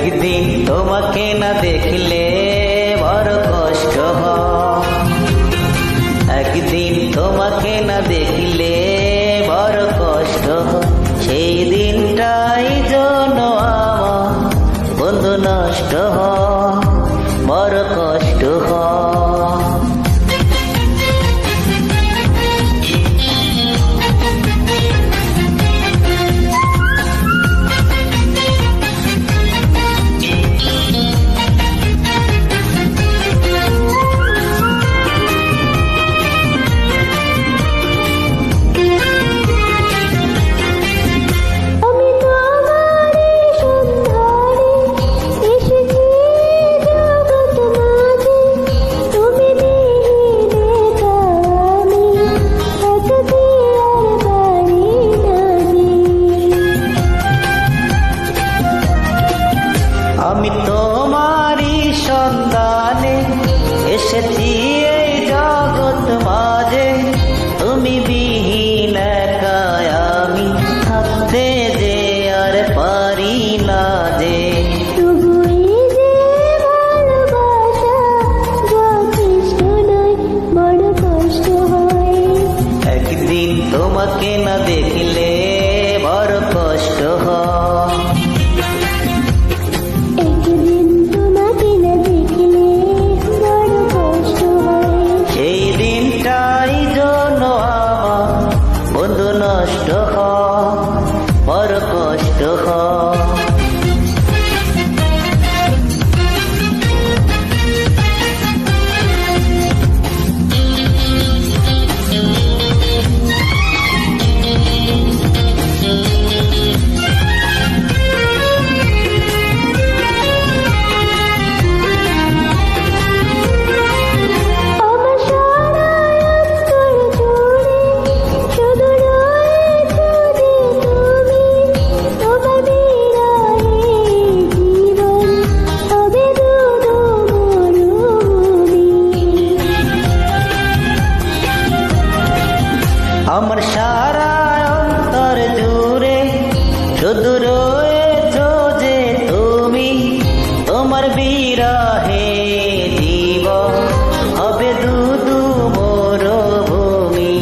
একদিন তোমাকে না দেখলে বড় কষ্ট হয়, একদিন তোমাকে না দেখলে বড় কষ্ট হয়। সেই দিনটাই জন্য আমার বন্ধু নষ্ট হয়, বড় কষ্ট হয়। আমি তোমারই সন্ধানে এসেছি এই জগৎ মাঝে, তুমি বিহীন একাই আমি থাকতে যে আর পারি না যে। একদিন তোমাকে না দেখলে বড় কষ্ট হয়, বন্ধু নষ্ট হয়, বড় কষ্ট হয়। আমার সারা অন্তর জুড়ে শুধু রয়েছো যে তুমি, তোমার বিরহে জীবন হবে দুদু মরুভূমি।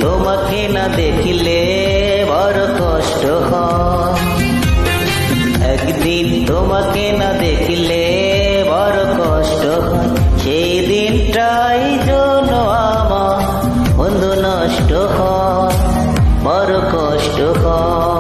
তোমাকে না দেখলে বড় কষ্ট হয়, একদিন তোমাকে না দেখলে বড় কষ্ট হয়। সেই দিনটাই জন্য আমার বন্ধু নষ্ট হয়, বড় কষ্ট হয়।